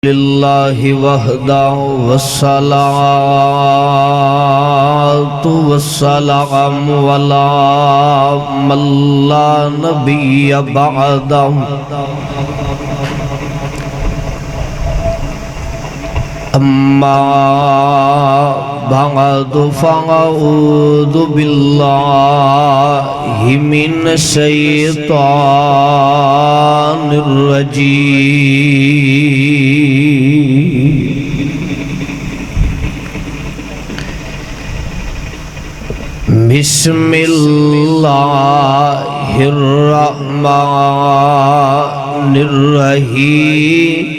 للہ وحدہ والصلاة والسلام علی من لا نبی بعدہ اما بعد فاعوذ باللہ من الشیطان الرجیم بسم اللہ الرحمن الرحیم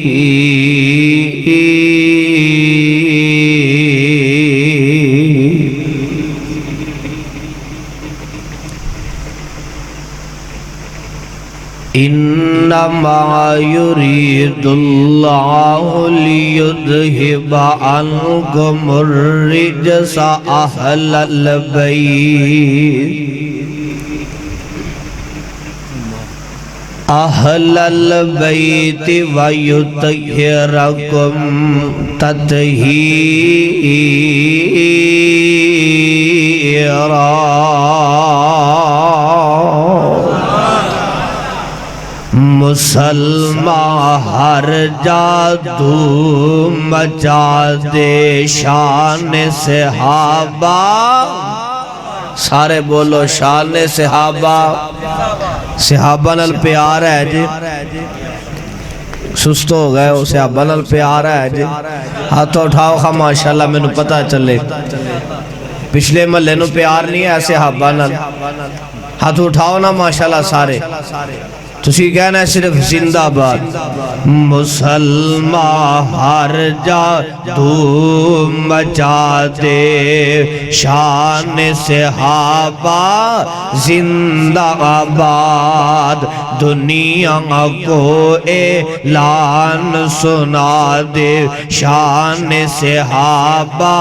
انما يريد الله ليذهب عنكم الرجس اهل البيت ويطهركم تطهيرا مسلمان ہر جادو مچا دے شان صحابہ سارے بولو شان صحابہ صحابہ نال پیار ہے جی سست ہو گئے ہو صحابہ نال پیار ہے جی ہاتھوں اٹھاؤ خواہ ماشاءاللہ میں نے پتہ چلے پچھلے محلے نو پیار نہیں ہے صحابہ نال ہاتھوں اٹھاؤ نا ماشاءاللہ سارے تسی کہنا ہے صرف زندہ باد مسلمان ہر جادو مچا دے شان صحابہ زندہ آباد دنیا کو اعلان سنا دے شان صحابہ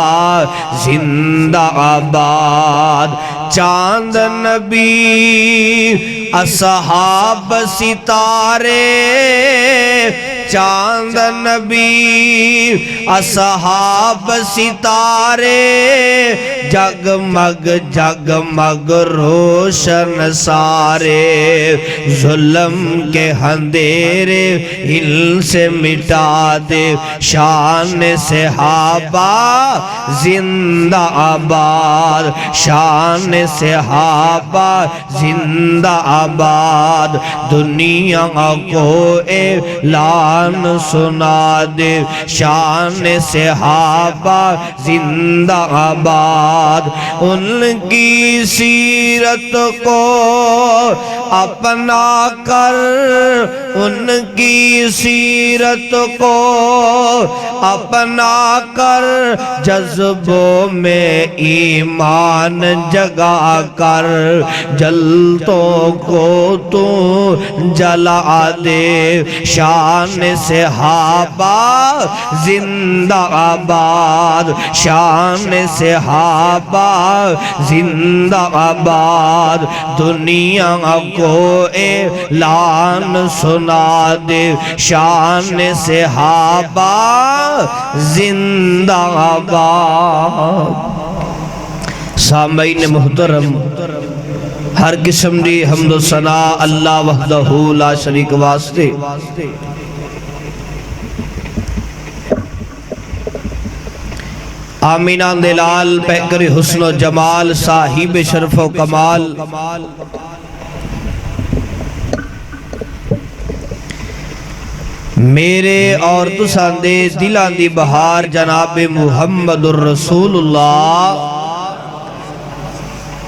زندہ آباد چاند نبی اصحاب ستارے چاند نبی اصحاب ستارے جگمگ جگمگ روشن سارے ظلم کے اندھیرے ان سے مٹا دے شان صحابہ زندہ آباد شان صحابہ زندہ آباد دنیا کو اعلان سنا دے شان صحابہ زندہ آباد ان کی سیرت کو اپنا کر ان کی سیرت کو اپنا کر جذبوں میں ایمان جگا کر جلتوں کو تو جلا دے شان صحابہ زندہ آباد شان صحابہ زندہ آباد دنیا کو اعلان سنا دے شان صحابہ زندہ آباد سامعین محترم ہر قسم دی حمد و ثناء اللہ وحدہ لا شریک واسطے آمینہ دلال پیکر حسن و جمال صاحب شرف و کمال میرے اور تساں دے دلان دی بہار جناب محمد الرسول اللہ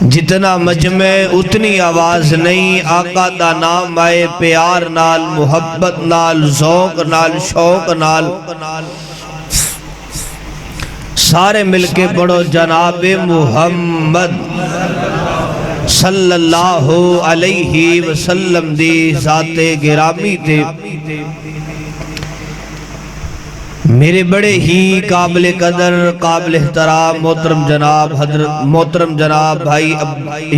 جتنا مجمع اتنی آواز نہیں آقا دا نام آئے پیار نال محبت نال ذوق نال شوق نال سارے مل کے پڑھو جناب محمد صلی اللہ علیہ وسلم دی ذات گرامی تے میرے بڑے ہی قابل قدر قابل احترام محترم جناب بھائی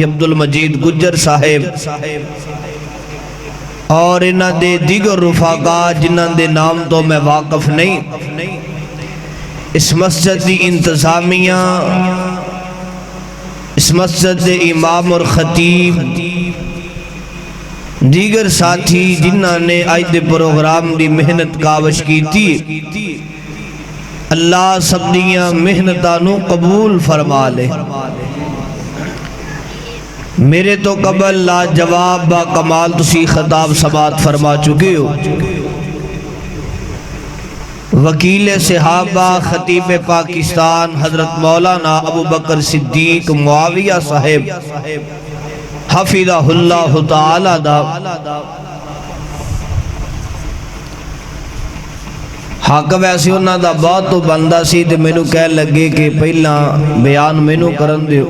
عبدالمجید گجر صاحب اور انہ دے دیگر رفاقہ جنہ دے نام تو میں واقف نہیں، اس مسجد دی انتظامیہ، اس مسجد دے امام اور خطیب، دیگر ساتھی جنہ نے آج دے پروگرام دی محنت کاوش کی تھی، اللہ سب دیاں محنتانوں قبول فرما لے۔ میرے تو قبل لا جواب با کمال تسی خطاب سماعت فرما چکے ہو۔ وکیل صحابہ خطیب پاکستان حضرت مولانا ابو بکر صدیق معاویہ صاحب حفظہ اللہ تعالی دا حق ویسے انہاں دا بہت تو بندہ سی تے مینوں کہہ لگے کہ پہلا بیان مینوں کرن دیو۔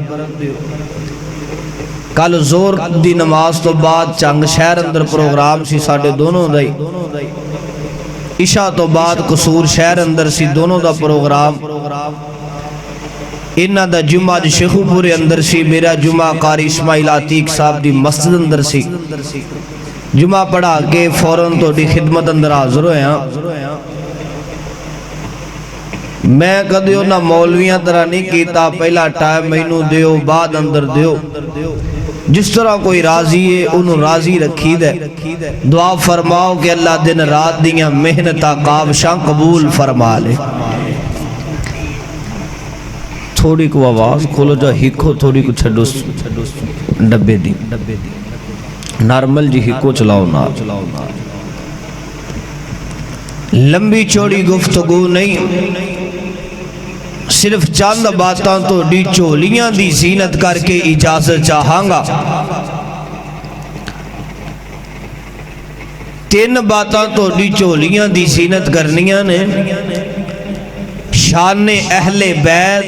کل زور دی نماز تو بعد چنگ شہر اندر پروگرام سی ساڑھے دونوں دائی، عشاء تو بعد قصور شہر اندر سی دونوں دا پروگرام، انہاں دا جمعہ دی شیخو پورے اندر سی، میرا جمعہ قاری اسماعیل عتیق صاحب دی مسجد اندر سی۔ جمعہ پڑھا کے فوراں تو دی خدمت اندر حاضر ہوئے ہیں۔ میں کدیو نہ مولویاں طرح نہیں کیتا پہلا ٹائم مینوں دیو بعد اندر دیو، جس طرح کوئی راضی ہے انہوں راضی رکھی دے۔ دعا فرماؤ کہ اللہ دن رات دیاں محنتہ کاوشاں قبول فرما لے۔ تھوڑی کو آواز کھولو جا ہکو، تھوڑی کو چھڑو ڈبے دی نارمل جی ہکو چلاؤ نا۔ لمبی چوڑی گفتگو نہیں، صرف چند باتاں تو ڈی چولیاں دی زینت کر کے اجازت چاہاں گا۔ تین باتاں تو ڈی چولیاں دی زینت کرنیاں نے، شان اہل بیت،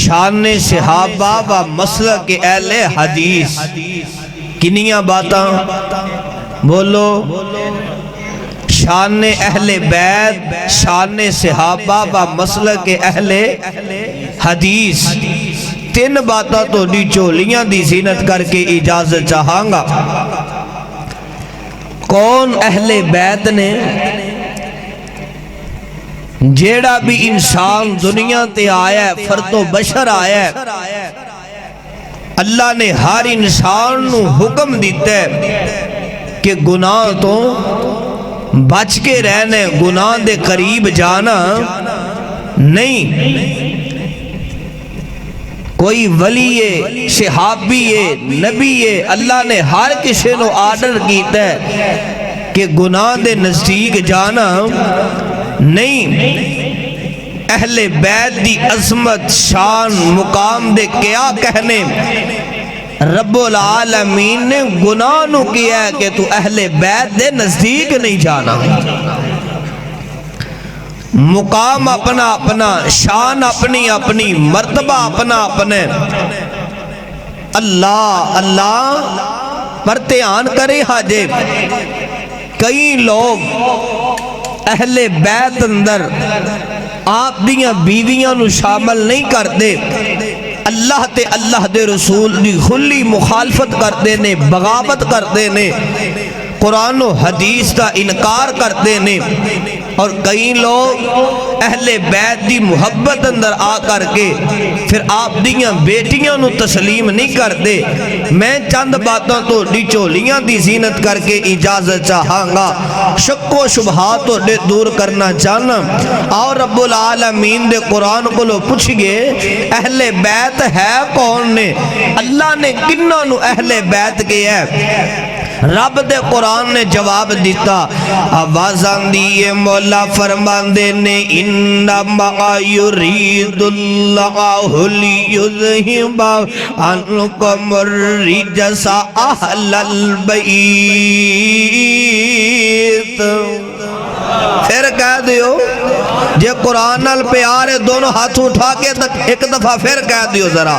شان صحابہ و مسلک اہل حدیث۔ کنیاں باتاں بولو، شان اہل بیت، شان صحابہ و مسلک اہل حدیث، تین باتاں تو ڈی چولیاں دی زینت کر کے اجازت چاہاں گا۔ کون اہل بیت نے؟ جیڑا بھی انسان دنیا تے آیا ہے، فرد و بشر آیا ہے، اللہ نے ہر انسان نو حکم دیتا ہے کہ گناہ تو بچ کے رہنے، گناہ دے قریب جانا نہیں۔ کوئی ولی ہے، صحابی ہے، نبی ہے، اللہ نے ہر کسی نو آرڈر کیتا ہے کہ گناہ دے نزدیک جانا نہیں۔ اہل بیت دی عظمت، شان، مقام دے کیا کہنے، رب العالمین نے گناہ نو کیا ہے کہ تو اہل بیت دے نزدیک نہیں جانا۔ مقام اپنا اپنا، شان اپنی اپنی، مرتبہ اپنا اپنے۔ اللہ پر دھیان کرے حاجے، کئی لوگ اہل بیت اندر آپ دیاں بیویاں نو شامل نہیں کر دے، اللہ تے اللہ دے رسول دی کھلی مخالفت کر دینے، بغاوت کر دینے، قرآن و حدیث دا انکار کر دینے۔ اور کئی لوگ اہل بیت دی محبت اندر آ کر کے پھر آپ دیاں بیٹیاں نو تسلیم نہیں کر دے۔ میں چند باتاں تو ڈی چولیاں دی زینت کر کے اجازت چاہاں گا، شک و شبہات تو دور کرنا چاہنا۔ اور رب العالمین دے قرآن کو لو پوچھ گے اہل بیت ہے کون نے؟ اللہ نے کنہ نو اہل بیت کے ہے؟ رب دے قرآن نے جواب دیتا، آوازاں دیئے مولا فرماندے نے، انما یرید اللہ لیذہب عنکم الرجس اہل البیت۔ پھر کہہ دیو جے قرآن نال پیار ہے، دونوں ہاتھ اٹھا کے ایک دفعہ پھر کہہ دیو ذرا،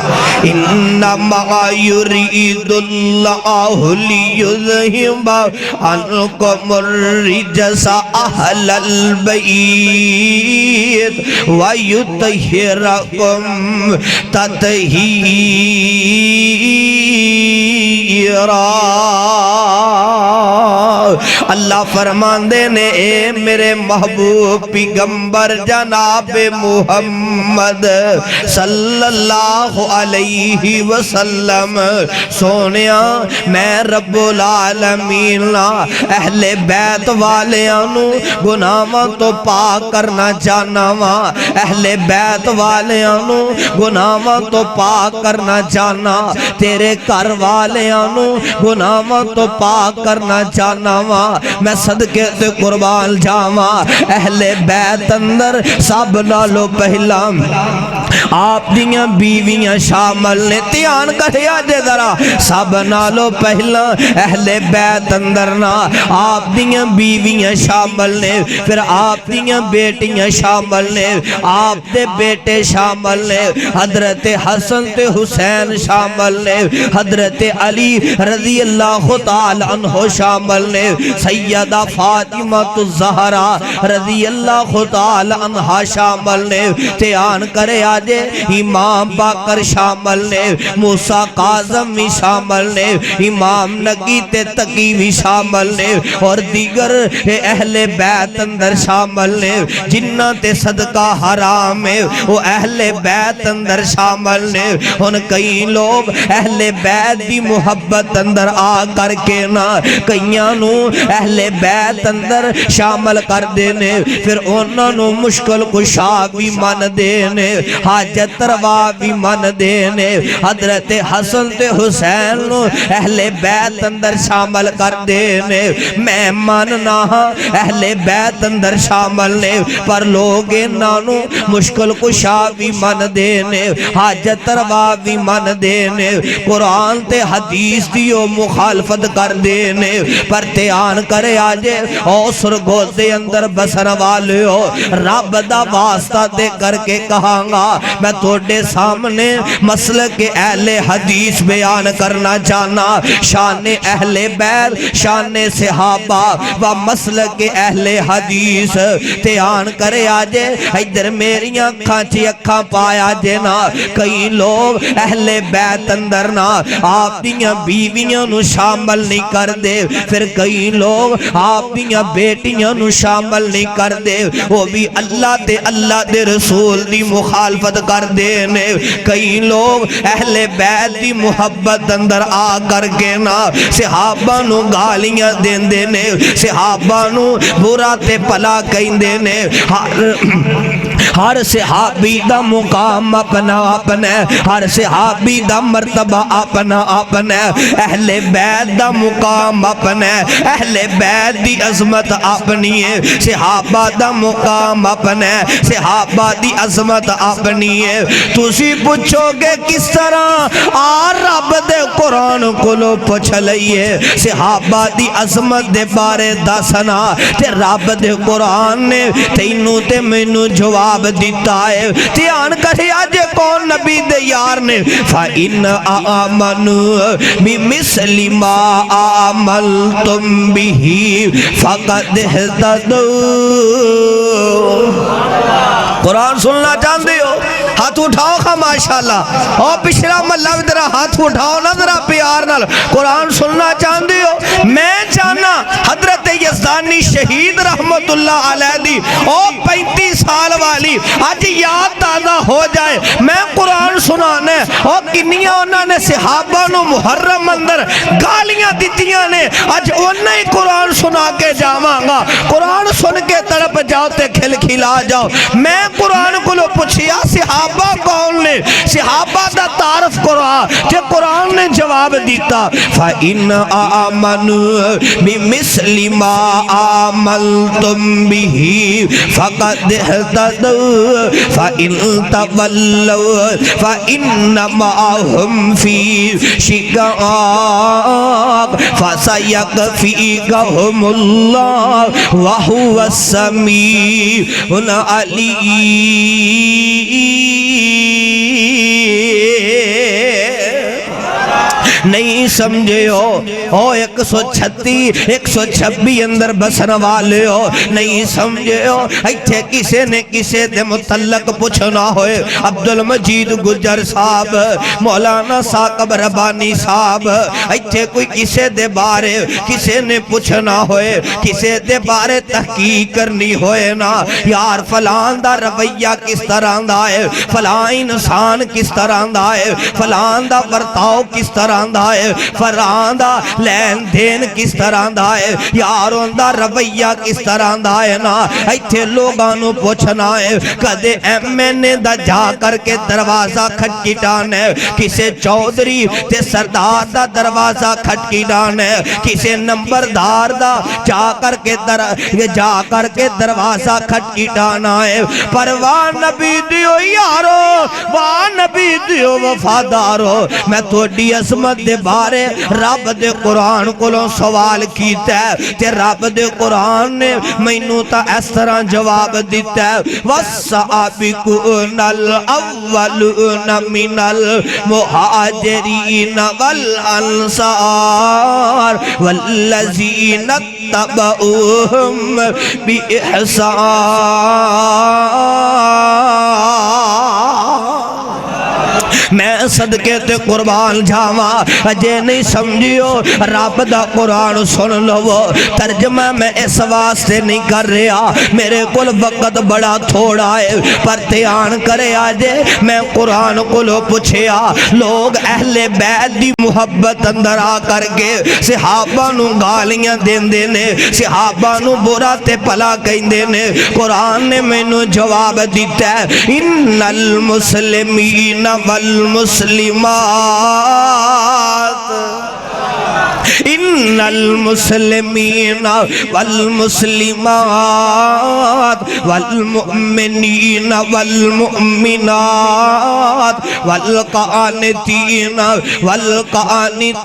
انما یرید اللہ لیذہب عنکم الرجس اہل البیت ویطہرکم تطہیرا۔ اللہ فرماندے نے اے میرے محبوب پیغمبر جناب محمد صلی اللہ علیہ وسلم سونیا میں رب العالمین اہل بیت والیانو گناہاں تو پاک کرنا چاہنا وا اہل بیت والیانو گناہاں تو پاک کرنا چاہنا تیرے گھر والیانو گناہاں تو پاک کرنا چاہنا وا میں صدقے تے قربان جاواں اہل بیت اندر سب نالو پہلا آپ دیاں بیویاں شامل نے دھیان کریا جے ذرا سب نالو پہلا اہل بیت اندر نا آپ دیاں بیویاں شامل نے پھر آپ دیاں بیٹیاں شامل نے آپ دے بیٹے شامل نے حضرت حسن تے حسین شامل نے حضرت علی رضی اللہ تعالی عنہ شامل نے سیدہ فاطمہ الزہرا رضی اللہ تعالی عنہ شامل نے دھیان کرے آجے امام باقر شامل نے موسیٰ کاظم بھی شامل نے امام نگی تے تقی بھی شامل نے اور دیگر اہل بیت اندر شامل نے جنہ تے صدقہ حرام ہے وہ اہل بیت اندر شامل نے ان کئی لوگ اہل بیت دی محبت اندر آ کر کے نا کئیانو اہل بیت اندر شامل کر دینے پھر انہوں مشکل کشا بھی من دینے حاجت روا بھی من دینے حضرت حسن تے حسین اہل بیت اندر شامل کر دینے میں ماننا اہل بیت اندر شامل نے پر لوگ انہوں مشکل کشا بھی من دینے حاجت روا بھی من دینے قرآن تے حدیث دیو مخالفت کر دینے پر دھیان کرے آجے اوسر گوزے اندر بسن والے ہو رب دا واسطہ دے کر کے کہاں گا میں توڑے سامنے مسلک اہل حدیث بیان کرنا چاہنا شان اہل بیت شان صحابہ و مسلک اہل حدیث دھیان کرے آجے ادھر میریاں کھانچی اکھاں پایا جینا کئی لوگ اہل بیت اندر نا آپ دیاں بیویاں نو شامل نہیں کر دے پھر کئی لوگ آپ دیاں بیٹیاں نو شامل نہیں کر دے وہ بھی اللہ دے رسول دی مخالفت کر دینے کئی لوگ اہل بیت دی محبت اندر آ کر کے نا صحابہ نو گالیاں دین دینے صحابہ نو برا تے پلا کہیں دینے ہر صحابی دا مقام اپنا اپنا ہر صحابی دا مرتبہ اپنا اپنا اہل بیت دا مقام اپنا اہل بیت دی عظمت اپنی ہے صحابہ دا مقام اپنا صحابہ دی عظمت اپنی ہے تسی پوچھو گے کس طرح رب دے قرآن کو لو پوچھ لئیے صحابہ دی عظمت دے بارے دسنا تے رب دے قرآن نے تینوں تے مینوں جواب دیتا ہے دھیان کرے آجے کون نبی دے یار نے فَإِنْ آمَنُوا بِمِثْلِ مَا آمَنْتُمْ بِهِ فَقَدْ اهْتَدَوْا قرآن سننا چاہتے ہو ہاتھ اٹھاؤ خواہ ماشاءاللہ اور پچھلا ملہ ذرا ہاتھ اٹھاؤ نا ذرا پیار نال قرآن سننا چاہتے ہو میں چاہنا حضرت یزدانی شہید رحمت اللہ علیہ دی اور 35 سال والی آج یاد تازہ ہو جائے میں قرآن سنانے اور کنیاں انہوں نے صحابہ نو محرم اندر گالیاں دیتیاں نے آج انہیں ہی قرآن سنا کے جاواں گا قرآن سن کے تڑپ جاؤ تے کھل کھلا جاؤ میں قرآن کو لو پوچھیا صحابہ کون نے صحابہ دا تعارف قرآن کہ قرآن نے جواب دیتا فَإِنْ آمَنُوا بِمِثْلِ مَا آمَنْتُمْ بِهِ فَقَدْ اهْتَدَوْا فَإِنْ تَوَلَّوْا فَإِنَّمَا هُمْ فِي شِقَاقٍ فَسَيَكْفِيكَهُمُ اللَّهُ وَهُوَ السَّمِيعُ الْعَلِيمُ نہیں سمجھے ہو او 136 اندر بسن والے ہو نہیں سمجھے ہو ایتھے کسے نے کسے دے متعلق پوچھنا ہوئے عبد المجید گجر صاحب مولانا ثاقب ربانی صاحب ایتھے کوئی کسے دے بارے کسے نے پوچھنا ہوئے کسے دے بارے تحقیق کرنی ہوئے نا یار فلان دا رویہ کس طرح دا ہے فلان انسان کس طرح دا ہے فلان دا برتاؤ کس طرح دا ہے فلان دا لین دین کس طرح دا ہے یاروں دا رویہ کس طرح دا ہے نا ایتھے لوگانوں پوچھنا ہے کدے ایم این اے دا جا کر کے دروازہ کھٹکی ڈان ہے کسے چودری تے سردار دا دروازہ کھٹکی ڈان ہے کسے نمبردار دا جا کر کے دروازہ کھٹکی ڈانا ہے پر وہاں نبی دیو یارو وہاں نبی دیو وفادارو میں تو ڈی عظمت دے بارے رب دے قرآن کولوں سوال کیتا ہے تے رب دے قرآن نے مینوں تا اس طرح جواب دیتا ہے وَالسَّابِقُونَ الْأَوَّلُونَ مِنَ الْمُهَاجِرِينَ وَالْأَنصَارِ وَالَّذِينَ اتَّبَعُوهُمْ بِإِحْسَانٍ میں صدقے تے قربان جاواں اجے نہیں سمجھیو رب دا قرآن سن لو ترجمہ میں اس واسطے نہیں کر رہا میرے کل وقت بڑا تھوڑا ہے پر دھیان کرے آجے میں قرآن کو لو پوچھیا لوگ اہل بیت دی محبت اندر آ کر کے صحابہ نو گالیاں دین دینے صحابہ نو برا تے پلا کہیں دینے قرآن نے میں نو جواب دیتا ہے ان المسلمین والمسلمات ان المسلمین والمسلمات والمؤمنین والمؤمنات والقانتین والقانتات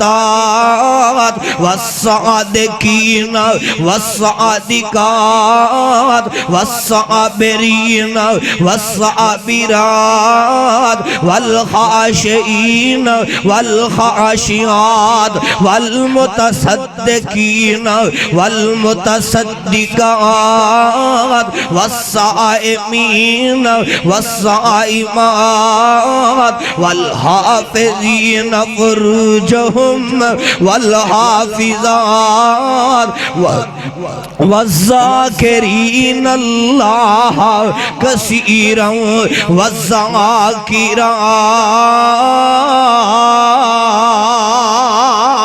والصادقین والصادقات والصابرین والصابرات والخاشعین والخاشعات والمتصدقین والمتصدقات والصائمین والصائمات والحافظین فروجہم والحافظات والذاکرین اللہ کثیرا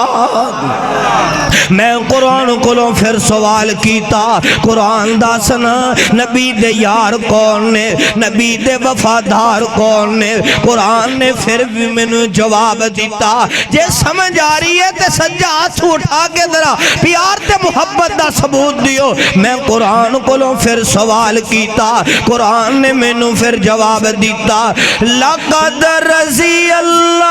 والذاکرات میں قرآن کولوں پھر سوال کیتا قرآن داسنا نبی دے یار کون نے نبی دے وفادار کون نے قرآن نے پھر بھی میں نے جواب دیتا جے سمجھ آ رہی ہے تے سجا ہاتھ اٹھا کے ذرا پیار تے محبت دا ثبوت دیو میں قرآن کولوں پھر سوال کیتا قرآن نے میں نے پھر جواب دیتا لَقَدْ رَضِيَ اللَّهُ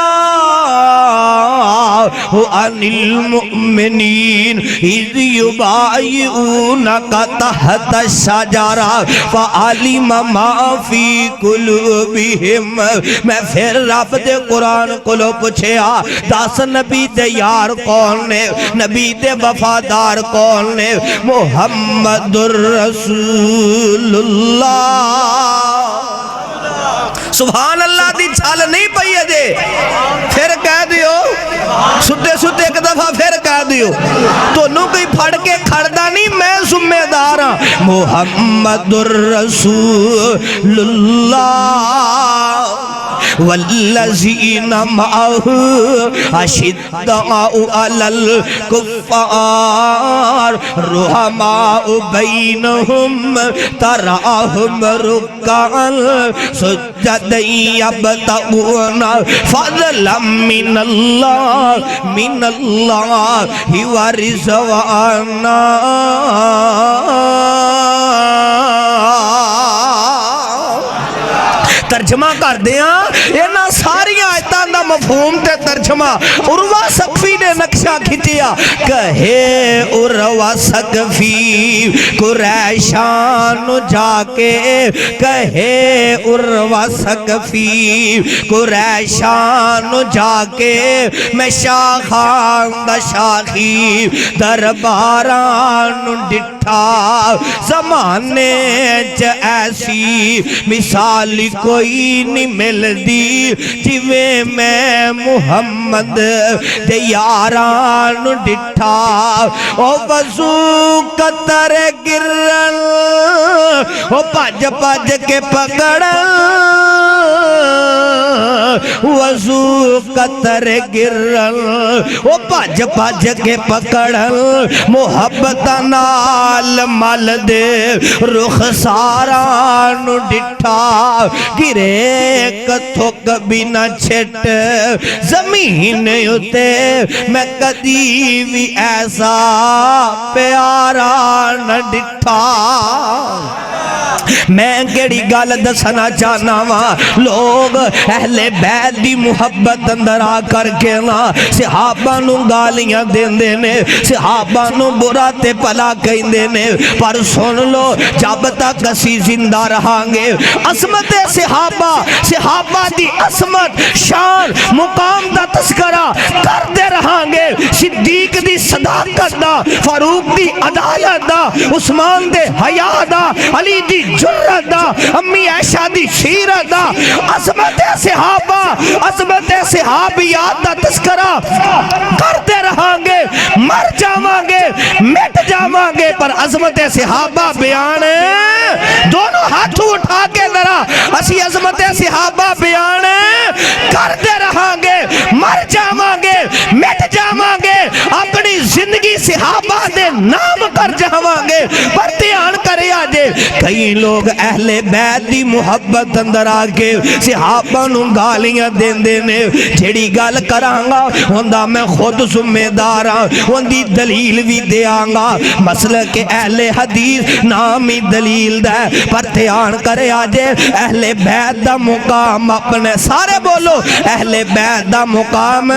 عَنِ الْمُؤْمِنِينَ اِذْ يُبَايِعُونَكَ تَحْتَ الشَّجَرَةِ فَعَلِمَ مَا فِي قُلُوبِهِمْ میں پھر رب دے قرآن کو لو پوچھیا دس نبی دے یار کون نے نبی دے وفادار کون نے محمد الرسول اللہ سبحان اللہ دی چھال نہیں پئی ہے جے پھر کہہ دیو ستے ستے ایک دفعہ پھر کہہ دیو تو نو کوئی پھڑ کے کھڑدا نہیں میں ذمہ دار ہاں محمد الرسول اللہ والذین معه اشداء علی الکفار رحماء بینہم تراہم رکعا سجدا یبتغون فضلا من اللہ ورضوانا ترجمہ کر دیاں اینا ساری آیتاں دا مفہوم تے ترجمہ چشمہ عروہ سقفی نے نقشہ کھچیا کہے عروہ سقفی قریشان جا کے کہے عروہ سقفی قریشان جا کے میں شاخان دا شاخی درباران ڈٹھا زمانے ایسی مثال کوئی نہیں مل دی جویں میں محمد دے یاران ڈٹھا او وضو قطر گرن او پاج پاج کے پکڑن وضو قطر گرن او پاج پاج کے پکڑن محبت نال مل دے رخ ساران ڈٹھا گرے کتھو کبھی نہ چھٹ زمین اتے میں کدی بھی ایسا پیارا نہ ڈٹھا میں کیڑی گل دسنا چاہنا وا لوگ اہل بیت دی محبت اندر آ کر کے نا صحابہ نو گالیاں دیندے نے صحابہ نو برا تے پلا کہندے نے پر سن لو جب تک اسی زندہ رہاں گے عظمت صحابہ دی عظمت شان مقام دا تذکرہ کرتے رہاں گے صدیق دی صداقت دا فاروق دی عدالت دا عثمان دے حیا دا علی دی جرت دا امی عائشہ دی سیرت دا عظمت صحابیات دا تذکرہ کرتے رہاں گے مر جاواں گے مٹ جاواں گے پر عظمت صحابہ بیان دونوں ہاتھ اٹھا کے ذرا اسی عظمت صحابہ بیان کرتے رہاں گے مر جاواں گے مٹ جاواں گے اپنی زندگی صحابہ دے نام کر جاواں گے پر دھیان کرے آجے کئی لوگ اہل بیت دی محبت اندر آگے صحابہ نو گالیاں دین دینے جھڑی گال کرانگا ہوندہ میں خود ذمہ دارا ہوندی دلیل بھی دیانگا مسئلہ کے اہل حدیث نامی دلیل دے پر دھیان کرے آجے اہل بیت دا مقام اپنے سارے بولو اہل بیت دا مقام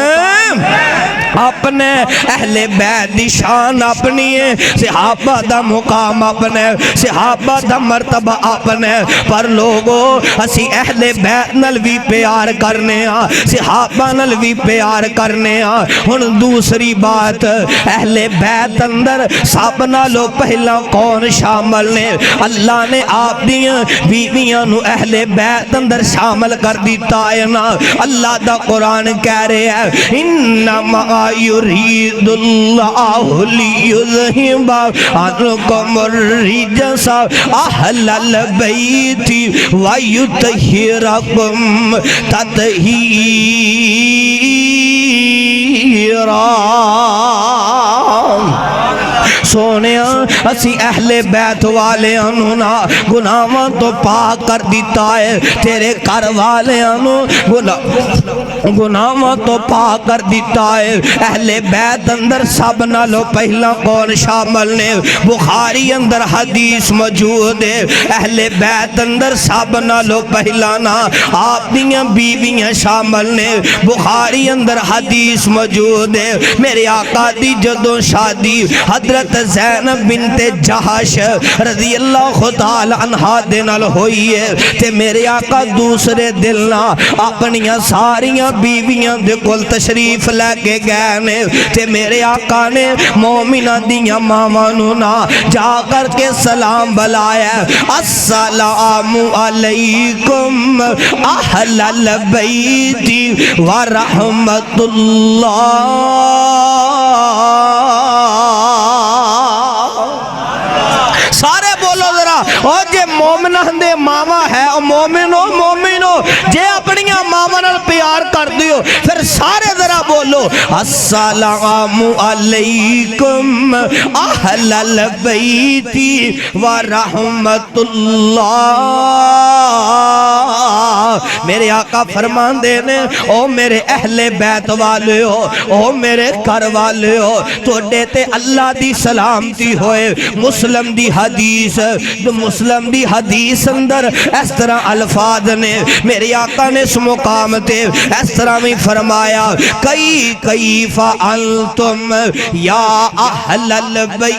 اپنے اہل بیت دی شان اپنی ہے صحابہ دا مقام اپنے صحابہ دا مرتبہ اپنے پر لوگوں اسی اہل بیت نلوی پیار کرنے ہاں صحابہ نلوی پیار کرنے ہاں ہن دوسری بات اہل بیت اندر سب نالو پہلا کون شامل نے اللہ نے آپ دیاں بیویاں نو اہل بیت اندر شامل کر دیتا ہے نا اللہ دا قرآن کہہ رہے ہیں انما یرید اللہ لیذہب عنکم الرجس اہل البیت ویطہرکم تطہیرا سونیا اسی اہل بیت والے انہونا گناہاں تو پاک کر دیتا ہے تیرے کر والے انہونا گناہاں تو پاک کر دیتا ہے اہل بیت اندر سب نالو پہلا کون شامل نے بخاری اندر حدیث موجود ہے اہل بیت اندر سب نالو پہلا نا آپ دیاں بیویاں شامل نے بخاری اندر حدیث موجود ہے میرے آقا دی جدوں شادی حضرت زینب بنت جہش رضی اللہ تعالی عنہ دنال ہوئی ہے تے میرے آقا دوسرے دلنا اپنیاں ساریاں بیویاں دے کل تشریف لے کے گئے نے تے میرے آقا نے مومنہ دیاں مامانونا جا کر کے سلام بلایا السلام علیکم اہل البیت ورحمت اللہ سارے بولو ذرا اور جے مومنہ دے ماما ہے اور مومنو جے اپنیاں ماما نال پیار کر دیو پھر سارے ذرا بولو السلام علیکم اہل البیت ورحمت اللہ میرے آقا فرمان دینے او میرے اہل بیت والے ہو، او میرے گھر والے ہو، توڑے تے اللہ دی سلامتی ہوئے۔ مسلم دی حدیث اندر اس طرح الفاظ نے میرے آقا نے اس مقام تے اس طرح میں فرمایا کیف انتم یا اہل البیت۔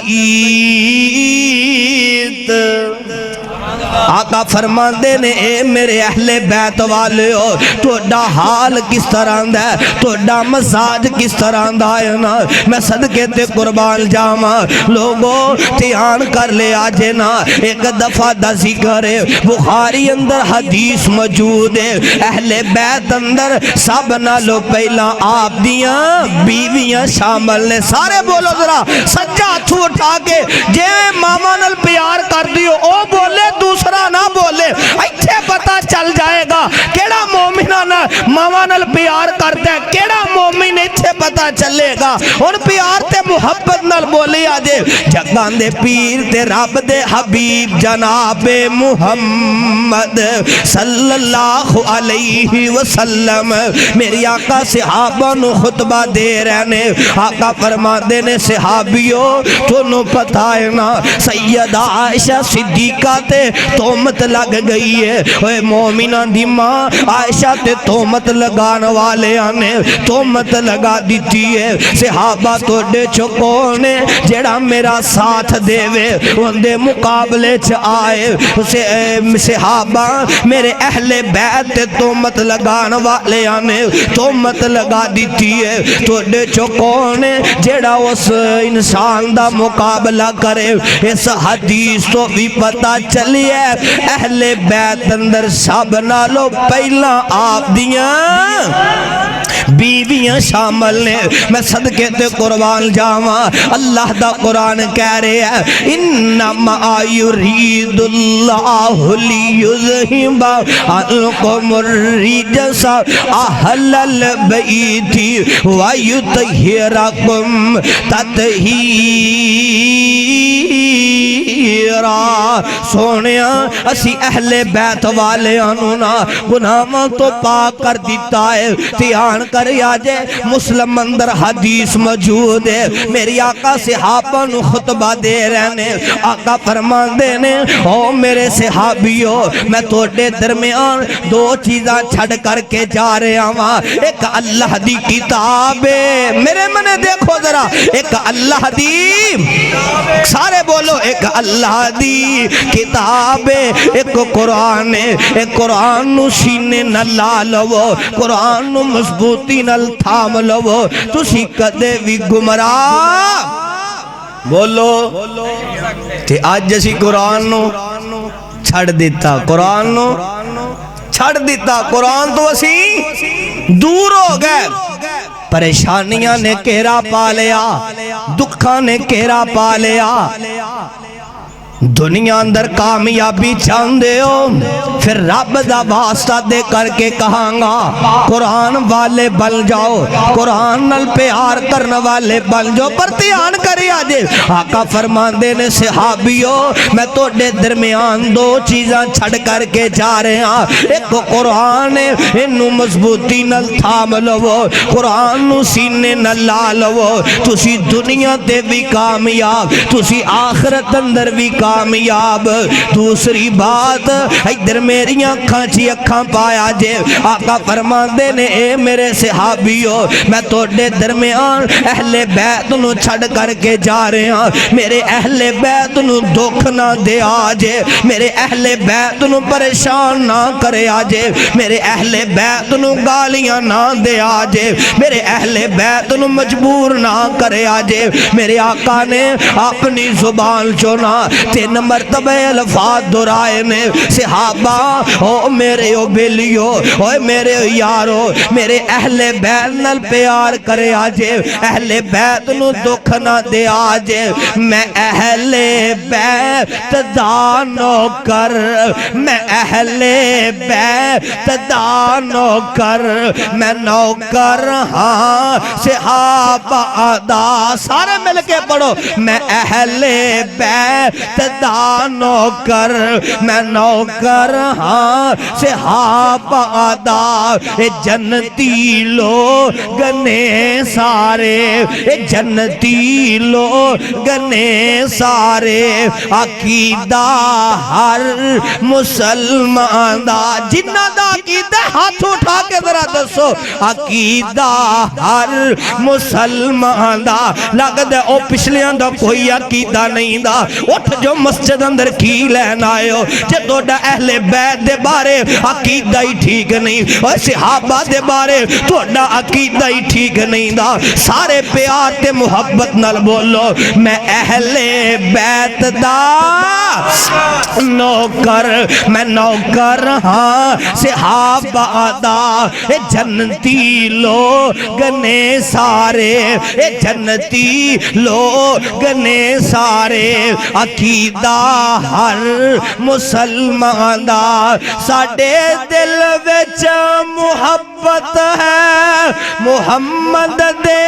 آقا فرمان دینے اے میرے اہل بیت والے ہو، توڑا حال کس طرح دا ہے، توڑا مزاج کس طرح دا ہے نا، میں صدقے تے قربان جاما لوگوں تیان کر لے آجے نا۔ ایک دفعہ دا ذکر ہے بخاری اندر حدیث موجود ہے، اہل بیت اندر سب نالو پہلا آپ دیاں بیویاں شامل نے۔ سارے بولو ذرا سچا ہاتھوں اٹھا کے جے ماما نال پیار کر دیو او بولے دوسرا نہ بولے، ایتھے پتہ چل جائے گا کیڑا مومنہ نہ ماما نال پیار کرتا ہے، کیڑا مومن ایتھے پتہ چلے گا۔ اور پیار تے محبت نال بولی آجے جگان دے پیر تے رب دے حبیب جناب محمد صلی اللہ علیہ وسلم میری آقا صحابہ نو خطبہ دے رہنے۔ آقا فرما دینے صحابیوں تو نو پتہ ہے نا سیدہ عائشہ صدیقہ تے تومت لگ گئی ہے، اے مومنہ دی ماں عائشہ تے تومت لگان والے آنے تومت لگا دیتی ہے۔ صحابہ تو ڈے چکونے جیڑا میرا ساتھ دے وے اندے مقابلے چ آئے، صحابہ میرے اہل بیت تے تومت لگان والے آنے تومت لگا دیتی ہے۔ تو ڈے چکونے جیڑا اس انسان دا مقابلہ کرے، اس حدیث تو بھی پتہ چلی ہے اہل بیت اندر سب نالو پہلا آپ دیاں بیویاں شامل نے۔ میں صدقے تے قربان جاواں اللہ دا قرآن کہہ رہے ہیں انما یرید اللہ لیذہب عنکم الرجس اہل البیت ویطہرکم تطہیرا۔ سونیا اسی اہل بیت والے آنونا گناہاں تو پاک کر دیتا ہے۔ تیان کر آجے مسلم اندر حدیث موجود ہے، میری آقا صحابہ نو خطبہ دے رہنے۔ آقا فرمان دینے او میرے صحابیوں میں توڑے درمیان دو چیزاں چھڑ کر کے جا رہے آواں۔ ایک اللہ دی کتاب ہے، میرے منے دیکھو ذرا، ایک اللہ دی سارے بولو ایک اللہ دی کتاب ہے، ایک قرآن ہے۔ ایک قرآن نو سینے نہ لالو، قرآن نو مضبوطی نل تھام لو، تسی کدے بھی گمراہ بولو تے آج جیسی قرآن نو چھڑ دیتا، قرآن نو چھڑ دیتا، قرآن تو اسی دور ہو گئے۔ پریشانیاں نے کہرا پا لیا، دکھاں نے کہرا پا لیا، دنیا اندر کامیابی چاندے ہو پھر رب دا واسطہ دے کر کے کہاں گا قرآن والے بن جاؤ، قرآن نال پیار کرنے والے بن جاؤ۔ پر تیان کرے آجے آقا فرمان دینے صحابیوں میں تو دے درمیان دو چیزاں چھڑ کر کے جا رہے ہیں۔ ایک قرآن ہے انہوں مضبوطی نال تھام لو، قرآن نو سینے نال لا لو، تسی دنیا تے بھی کامیاب، تسی آخرت اندر بھی کامیاب۔ دوسری بات ادھر میری اکھاں چی اکھاں پایا جے آقا فرمان دینے اے میرے صحابیوں میں توڑے درمیان اہل بیت نو چھڑ کر کے جا رہے ہیں، میرے اہل بیت نو دکھ نہ دے آجے، میرے اہل بیت نو پریشان نہ کرے آجے، میرے اہل بیت نو گالیاں نہ دے آجے، میرے اہل بیت نو مجبور نہ کرے آجے۔ میرے آقا نے اپنی زبان چونا 3 مرتبہ الفاظ دورائے نے، صحابہ او میرے او بیلیو او میرے یارو میرے اہل بیت نال پیار کرے آجے، اہل بیت نو دکھ نہ دے آجے۔ میں اہل بیت دانو کر، میں اہل بیت دانو کر، میں نوکر ہاں صحابہ دا، سارے مل کے پڑھو میں اہل بیت دا نوکر میں نوکر ہاں صحابہ دا جنتی لوگ نے سارے جنتی لوگ نے سارے عقیدہ ہر مسلمان دا جنہ دا عقیدہ ہاتھ اٹھا کے ذرا دسو عقیدہ ہر مسلمان دا لگ دے او پچھلیاں دا کوئی عقیدہ نہیں دا اٹھ جو مسجد اندر کی لین آئے ہو جے توڑا اہل بیت دے بارے عقیدہ ہی ٹھیک نہیں اور صحابہ دے بارے توڑا عقیدہ ہی ٹھیک نہیں دا سارے پیار تے محبت نال بولو میں اہل بیت دا نوکر میں نوکر ہاں صحابہ دا جنتی لوگ نے سارے جنتی لوگ نے سارے عقیدہ ہر مسلمان دا ساڑے دل وچ محبت ہے محمد دے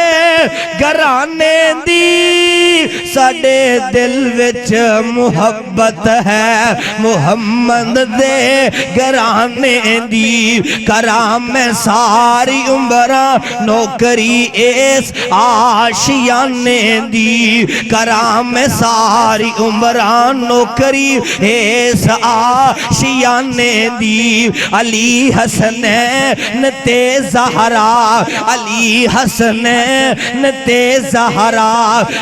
گرانے دی ساڑے دل وچ محبت ہے محمد دے گرانے دی کرام میں ساری عمرہ نوکری اس آشیانے دی کرام میں ساری عمرہ نوکری اس آشیانے دی علی حسنین تے زہرا علی حسنین تے زہرا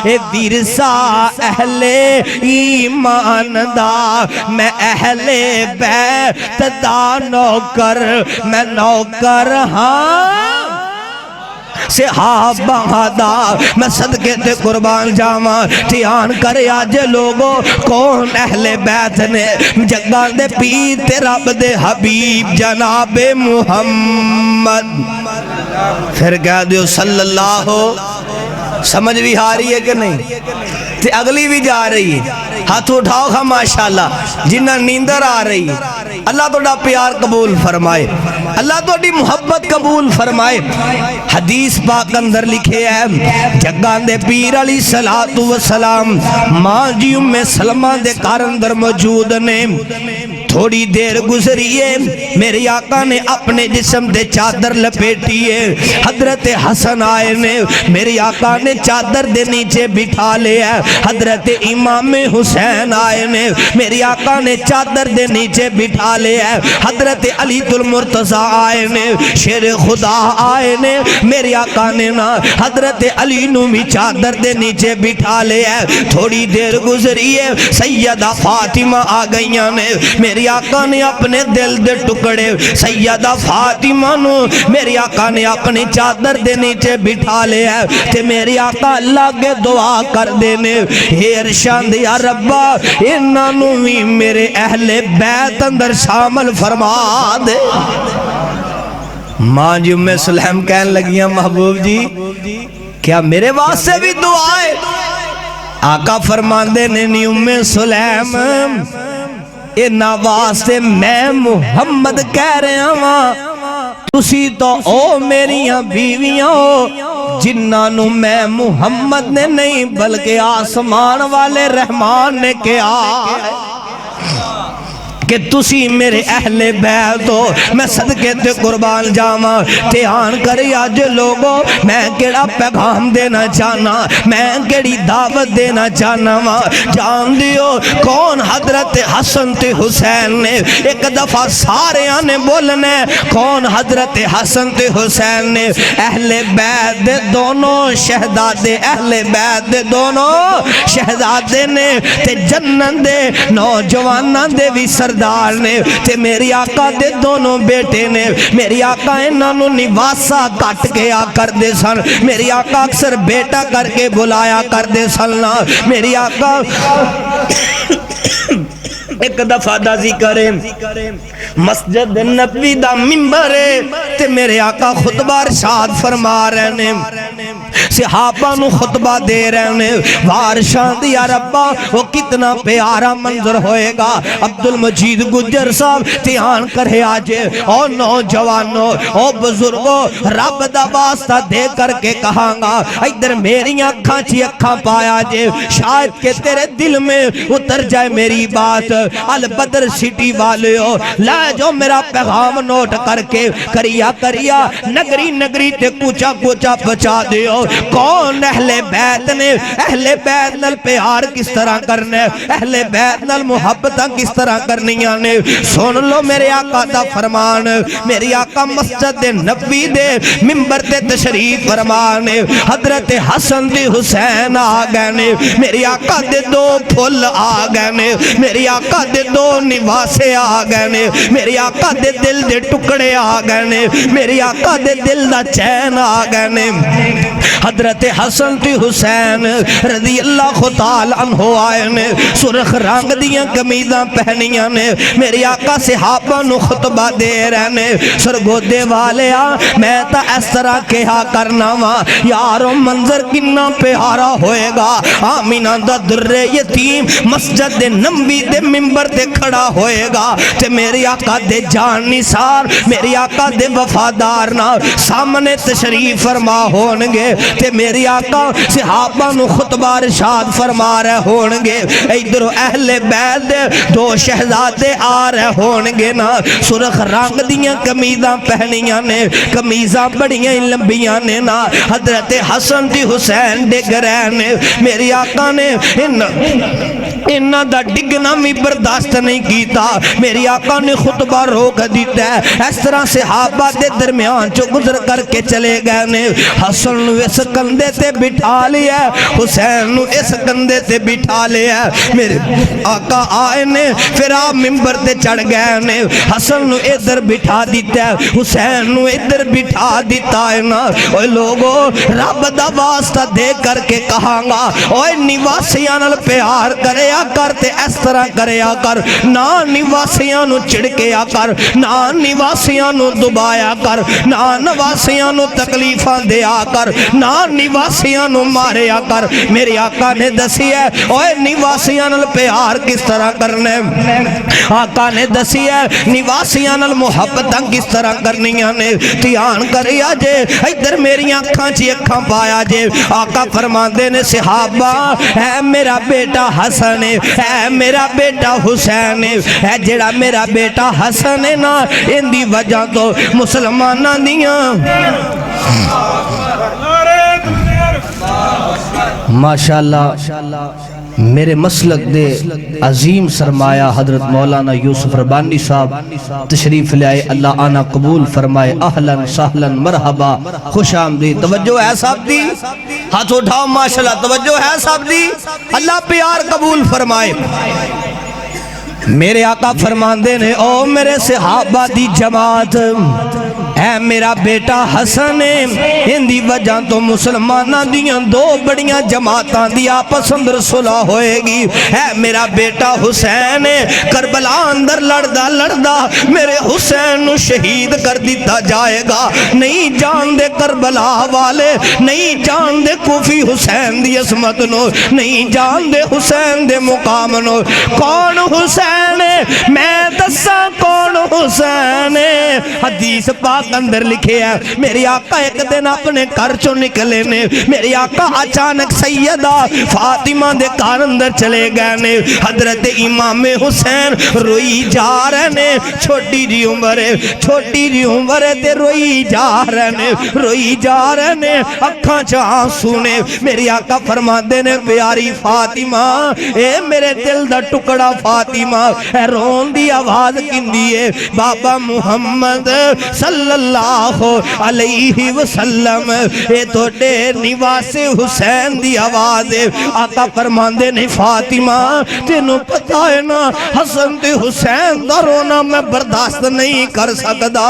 اے ورثہ اہل ایمان دا میں اہل بیت دا نوکر میں نوکر ہاں صحابہ دا میں صدقے تے قربان جاواں دھیان کرے آج لوگوں کون اہل بیت نے جگان دے پیر تے رب دے حبیب جناب محمد پھر کہہ دیو صلی اللہ سمجھ بھی آ رہی ہے کہ نہیں تے اگلی بھی جا رہی ہے ہاتھ اٹھاؤ گا ماشاءاللہ جنہ نیندر آ رہی ہے اللہ توڑا پیار قبول فرمائے اللہ توڑی محبت قبول فرمائے حدیث پاک اندر لکھے ہیں جگان دے پیر علیہ السلام ماں جی ام سلمہ دے کار اندر موجود نے تھوڑی دیر گزریے میرے آقا نے اپنے جسم دے چادر لپیٹیے حضرت حسن آئے نے میرے آقا نے چادر دے نیچے بٹھا لیا حضرت امام حسین آئے نے میرے آقا نے چادر دے نیچے بٹھا لیا حضرت علی المرتضیٰ آئے نے شیر خدا آئے نے میرے آقا نے نا حضرت علی نو بھی چادر دے نیچے بٹھا لیا تھوڑی دیر گزریے سیدہ فاطمہ آ گئیاں نے میرے آقا نے اپنے دل دے ٹکڑے سیدہ فاطمہ نو میرے آقا نے اپنی چادر دے نیچے بٹھا لیا تے میرے آقا اللہ کے دعا کر دینے اے ارشاد یا ربا انہوں بھی میرے اہل بیت اندر شامل فرما دے ماں جی ام سلیم کہنے لگیاں محبوب جی کیا میرے واسطے بھی دعا ہے آقا فرمان دے نے ام سلیم انہاں واسطے میں محمد کہہ رہا ہوں تسی تو او میریاں بیویاں ہو جنہاں نو میں محمد نے نہیں بلکہ آسمان والے رحمان نے کیا کہ تسی میرے اہل بیت ہو میں صدقے تے قربان جاواں دھیان کری آج لوگوں میں کیڑا پیغام دینا چاہنا میں کیڑی دعوت دینا چاہنا جان دیو کون حضرت حسن تے حسین نے ایک دفعہ سارے آنے بولنے کون حضرت حسن تے حسین نے اہل بیت دے دونوں شہزادے اہل بیت دے دونوں شہزادے نے تے جنت دے نوجوانان دے بھی سردار نے تے میری آقا دے دونوں بیٹے نے میری آقا انہوں نواسا کٹ کے آ کر دے سن میری آقا اکثر بیٹا کر کے بلایا کر دے سننا میری آقا ایک دفعہ دا ذکر ہے مسجد نبی دا منبر ہے تے میرے آقا خطبہ ارشاد فرما رہے نے صحابہ نو خطبہ دے رہے نے وارشان دیا ربا وہ کتنا پیارا منظر ہوئے گا عبد المجید گجر صاحب دھیان کرے آجے او نوجوانو او بزرگو رب دا واسطہ دے کر کے کہاں گا ادھر میری اکھاں چی اکھاں پایا جے شاید کہ تیرے دل میں اتر جائے میری بات البدر سٹی والے ہو لے جو میرا پیغام نوٹ کر کے کریا کریا نگری نگری تے کوچا کوچا پچا دیو کون اہل بیت نے اہل بیت نل پیار کس طرح کرنے اہل بیت نل محبتاں کس طرح کرنیاں نے سن لو میرے آقا دا فرمان میری آقا مسجد نبی دے ممبر تے تشریف فرمانے حضرت حسن دی حسین آگئے نے میری آقا دے دو پھول آگئے نے میری آقا دے دو نواسے آگئے نے میری آقا دے دل دے ٹکڑے آگئے نے میری آقا دے دل دا چین آگئے نے حضرت حسن تی حسین رضی اللہ تعالی عنہ آئے نے سرخ رنگ دیاں کمیزاں پہنیاں نے میری آقا صحابہ نو خطبہ دے رہے نے سرگو دے والے میں تا اس طرح کہا کرنا وا یارو منظر کنا پیارا ہوئے گا آمینہ دا در یتیم مسجد نبی دے ممبر دے کھڑا ہوئے گا تے میری آقا دے جان نثار میری آقا دے وفادار نا سامنے تشریف فرما ہونگے تے میری آقا صحابہ نو خطبہ ارشاد فرما رہے ہونگے ادھر اہل بیت دے دو شہزادے آ رہے ہونگے نا سرخ رنگ دیاں کمیزاں پہنیاں نے کمیزاں بڑیاں لمبیاں نے نا حضرت حسن دی حسین ڈگ رہے نے میری آقا نے انہاں دا ڈگنا بھی برداشت نہیں کیتا میری آقا نے خطبہ روک دیتا ہے اس طرح صحابہ دے درمیان جو گزر کر کے چلے گئے نے حسن نو اس کندے تے بٹھا لیا حسین نو اس کندے تے بٹھا لیا میرے آقا آئے نے پھر آپ ممبر تے چڑھ گئے نے حسن نو ادھر بٹھا دیتا ہے حسین نو ادھر بٹھا دیتا ہے نا اوہ لوگو رب دا واسطہ دے کر کے کہاں گا اوہ نواسیاں نال پیار کریا کرتے اس طرح کریا کر نا نواسیاں نو چڑکیا کر نا نواسیاں نو دبایا کر نا نواسیاں نو تکلیفاں دیا کر نا نواسیاں نو ماریا کر میری آقا نے دسی ہے اوہ نواسیاں نال پیار کس طرح کرنے آقا نے دسی ہے نواسیاں نال محبتاں کس طرح کرنیاں نے دھیان کریا جے ادھر میری آنکھاں چی اکھاں پایا جے آقا فرماندے نے صحابہ اے میرا بیٹا حسن اے میرا بیٹا حسین اے جڑا میرا بیٹا حسن ہے نا ان دی وجہ تو مسلمانہ دیاں ماشاءاللہ میرے مسلک دے عظیم سرمایہ حضرت مولانا یوسف ربانی صاحب تشریف لے آئے اللہ آنا قبول فرمائے اہلاً سہلاً مرحبا خوش آمدید توجہ ہے صاحب دی ہاتھ اٹھاؤ ماشاءاللہ توجہ ہے صاحب دی اللہ پیار قبول فرمائے میرے آقا فرماندے نے او میرے صحابہ دی جماعت اے میرا بیٹا حسن ان دی وجہ تو مسلمانہ دیاں دو بڑیاں جماعتاں دی آپس اندر صلح ہوئے گی اے میرا بیٹا حسین کربلا اندر لڑدا میرے حسین نو شہید کر دیتا جائے گا نہیں جان دے کربلا والے نہیں جان دے کوفی حسین دی عظمت نو نہیں جان دے حسین دے مقام نو کون حسین میں دسا کون حسین حدیث پاک اندر لکھے ہے میری آقا ایک دن اپنے گھر چوں نکلے نے میری آقا اچانک سیدہ فاطمہ دے گھر اندر چلے گئے نے حضرت امام حسین روئی جا رہے نے چھوٹی جی عمر تے روئی جا رہے نے اکھاں چ آنسو نے میری آقا فرماندے نے پیاری فاطمہ اے میرے دل دا ٹکڑا فاطمہ اے رون دی آواز کندی ہے بابا محمد صلی اللہ علیہ وسلم اے تو ڈے نواس حسین دی آواز ہے آقا فرماندے نے فاطمہ تینوں پتہ ہے نا حسن تے حسین دا رونا میں برداشت نہیں کر سکتا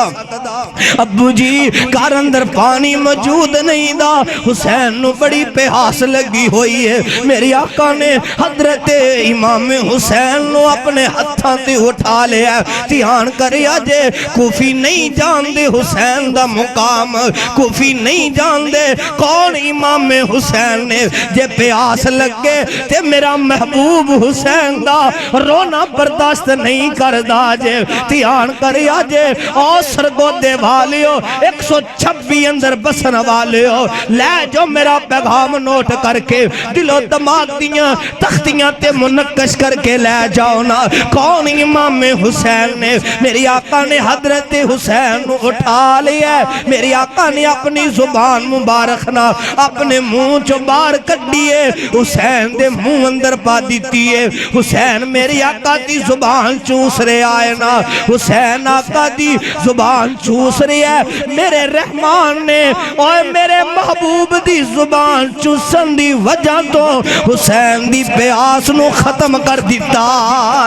ابو جی گھر اندر پانی موجود نہیں دا، حسین نو بڑی پیاس لگی ہوئی ہے، میری آقا نے حضرت امام حسین نو اپنے ہتھاں تے اٹھا لیا، دھیان کریا جے کوفی نہیں جان دے حسین دا مقام، کوفی نہیں جان دے کون امام حسین نے، جے پیاس لگے تے میرا محبوب حسین دا رونا برداشت نہیں کردا جے، دھیان کریا جے او سرگودے والیو 126 اندر بسن والیو، لے جو میرا پیغام نوٹ کر کے دل و دماغ دیاں تختیاں تے منقش کر کے لے جاؤ نا، کون امام حسین نے، میری آقا نے حضرت حسین اٹھا لیا ہے، میری آقا نے اپنی زبان مبارک نا اپنے منہ چو باہر کڈیے، حسین دے منہ اندر پا دیتی ہے، حسین میری آقا دی زبان چوس رہے آئے نا، حسین آقا دی زبان چوس رہے ہے، میرے رحمان نے اور میرے محبوب دی زبان چوسن دی وجہ تو حسین دی پیاس نو ختم کر دیتا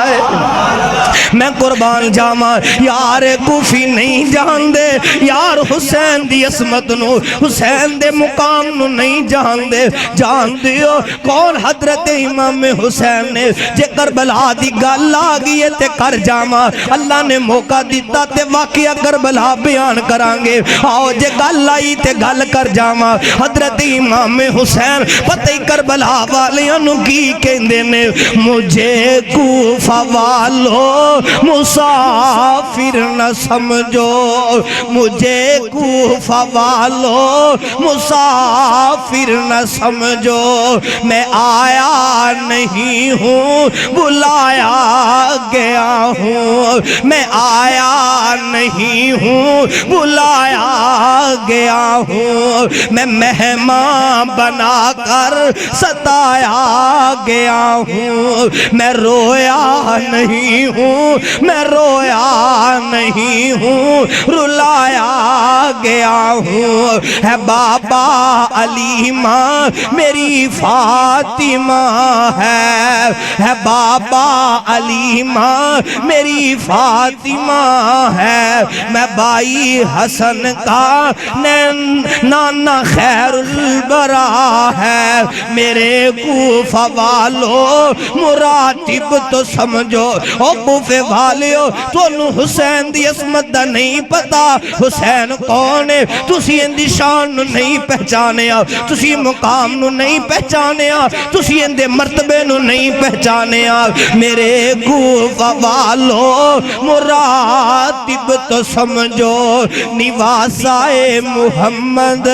ہے، میں قربان جاما یار کوفی نہیں جان دے، یار حسین دی عصمت نو حسین دے مقام نو نہیں جان دیو کون حضرت امام حسین نے، جے کربلا دی گل آگئی ہے تے کر جاما، اللہ نے موقع دیتا تے واقعہ کربلا بیان کرانگے، آؤ جے گل آئی تے گل کر جاما، حضرت امام حسین پتہ ہی کربلا والیاں نو کی کہندے نے، مجھے کوفہ والو مسافر نہ سمجھو، مجھے کوفہ والو مسافر نہ سمجھو، میں آیا نہیں ہوں بلایا گیا ہوں، میں آیا نہیں ہوں بلایا گیا ہوں، میں مہمان بنا کر ستایا گیا ہوں، میں رویا نہیں ہوں، میں رویا نہیں ہوں، رلایا گیا ہوں، ہے بابا علیمہ میری فاطمہ ہے بابا علیمہ میری فاطمہ ہے، میں بائی حسن کا نانا خیر البرا ہے، میرے کوفہ والو مراتب تو سمجھو، او کوفے والیو تونوں حسین دی عصمت دا نہیں پتا، حسین کون ہے تسی ان دی شان نہیں پہچانے، تسی مقام نو نہیں پہچانے، تسی ان دے مرتبے نو نہیں پہچانے، میرے کوفہ والو مراتب تو سمجھو، نواسائے محمد